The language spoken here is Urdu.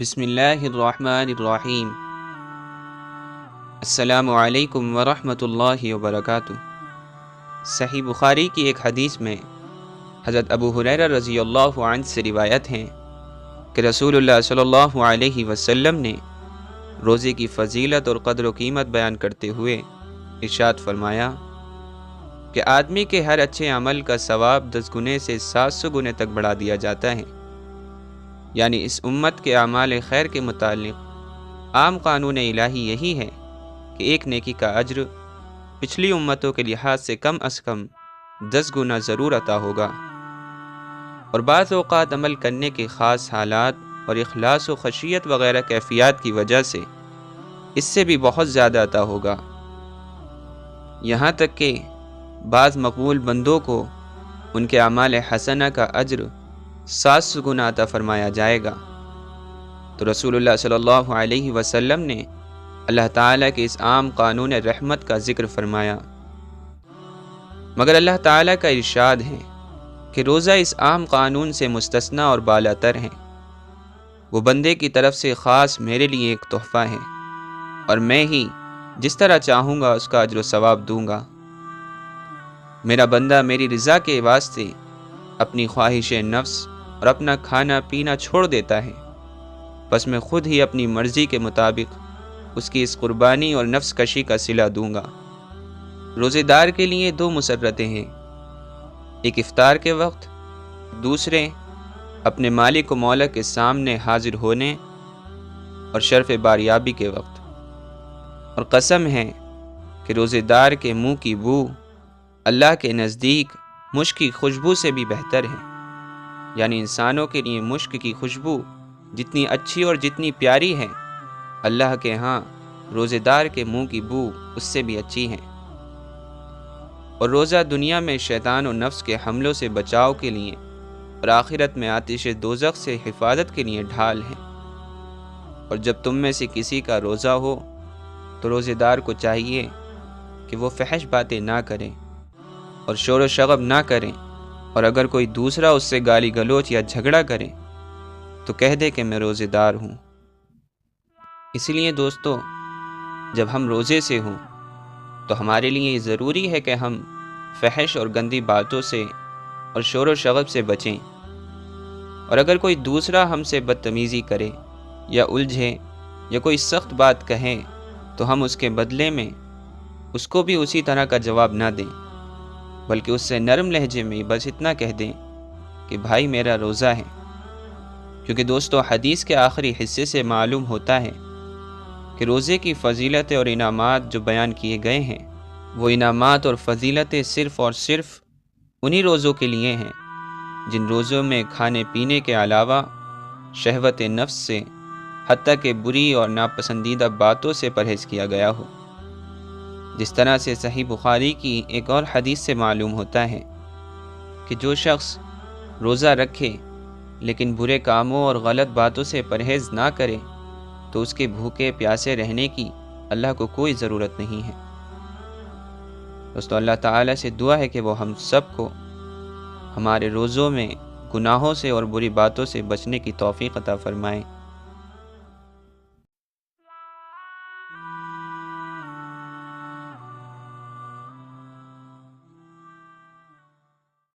بسم اللہ الرحمن الرحیم۔ السلام علیکم ورحمۃ اللہ وبرکاتہ۔ صحیح بخاری کی ایک حدیث میں حضرت ابو ہریرہ رضی اللہ عنہ سے روایت ہے کہ رسول اللہ صلی اللہ علیہ وسلم نے روزے کی فضیلت اور قدر و قیمت بیان کرتے ہوئے ارشاد فرمایا کہ آدمی کے ہر اچھے عمل کا ثواب 10 گنے سے 700 گنے تک بڑھا دیا جاتا ہے۔ یعنی اس امت کے اعمال خیر کے متعلق عام قانون الہی یہی ہے کہ ایک نیکی کا اجر پچھلی امتوں کے لحاظ سے کم از کم 10 گنا ضرور عطا ہوگا، اور بعض اوقات عمل کرنے کے خاص حالات اور اخلاص و خشیت وغیرہ کیفیات کی وجہ سے اس سے بھی بہت زیادہ عطا ہوگا، یہاں تک کہ بعض مقبول بندوں کو ان کے اعمال حسنہ کا اجر 700 گنا عطا فرمایا جائے گا۔ تو رسول اللہ صلی اللہ علیہ وسلم نے اللہ تعالیٰ کے اس عام قانون رحمت کا ذکر فرمایا، مگر اللہ تعالیٰ کا ارشاد ہے کہ روزہ اس عام قانون سے مستثنی اور بالا تر ہے۔ وہ بندے کی طرف سے خاص میرے لیے ایک تحفہ ہے، اور میں ہی جس طرح چاہوں گا اس کا اجر و ثواب دوں گا۔ میرا بندہ میری رضا کے واسطے اپنی خواہش نفس اور اپنا کھانا پینا چھوڑ دیتا ہے، بس میں خود ہی اپنی مرضی کے مطابق اس کی اس قربانی اور نفس کشی کا صلہ دوں گا۔ روزے دار کے لیے 2 مسرتیں ہیں، ایک افطار کے وقت، دوسرے اپنے مالک و مولا کے سامنے حاضر ہونے اور شرف باریابی کے وقت۔ اور قسم ہے کہ روزے دار کے منہ کی بو اللہ کے نزدیک مشک کی خوشبو سے بھی بہتر ہے۔ یعنی انسانوں کے لیے مشک کی خوشبو جتنی اچھی اور جتنی پیاری ہے، اللہ کے ہاں روزے دار کے منہ کی بو اس سے بھی اچھی ہے۔ اور روزہ دنیا میں شیطان و نفس کے حملوں سے بچاؤ کے لیے اور آخرت میں آتش دوزخ سے حفاظت کے لیے ڈھال ہے۔ اور جب تم میں سے کسی کا روزہ ہو تو روزے دار کو چاہیے کہ وہ فحش باتیں نہ کریں اور شور و شغب نہ کریں، اور اگر کوئی دوسرا اس سے گالی گلوچ یا جھگڑا کرے تو کہہ دے کہ میں روزے دار ہوں۔ اس لیے دوستو، جب ہم روزے سے ہوں تو ہمارے لیے یہ ضروری ہے کہ ہم فحش اور گندی باتوں سے اور شور و شغب سے بچیں، اور اگر کوئی دوسرا ہم سے بدتمیزی کرے یا الجھے یا کوئی سخت بات کہے تو ہم اس کے بدلے میں اس کو بھی اسی طرح کا جواب نہ دیں، بلکہ اس سے نرم لہجے میں بس اتنا کہہ دیں کہ بھائی میرا روزہ ہے۔ کیونکہ دوستو، حدیث کے آخری حصے سے معلوم ہوتا ہے کہ روزے کی فضیلتیں اور انعامات جو بیان کیے گئے ہیں، وہ انعامات اور فضیلتیں صرف اور صرف انہی روزوں کے لیے ہیں جن روزوں میں کھانے پینے کے علاوہ شہوت نفس سے، حتیٰ کہ بری اور ناپسندیدہ باتوں سے پرہیز کیا گیا ہو۔ جس طرح سے صحیح بخاری کی ایک اور حدیث سے معلوم ہوتا ہے کہ جو شخص روزہ رکھے لیکن برے کاموں اور غلط باتوں سے پرہیز نہ کرے تو اس کے بھوکے پیاسے رہنے کی اللہ کو کوئی ضرورت نہیں ہے۔ دوستو، اللہ تعالیٰ سے دعا ہے کہ وہ ہم سب کو ہمارے روزوں میں گناہوں سے اور بری باتوں سے بچنے کی توفیق عطا فرمائے۔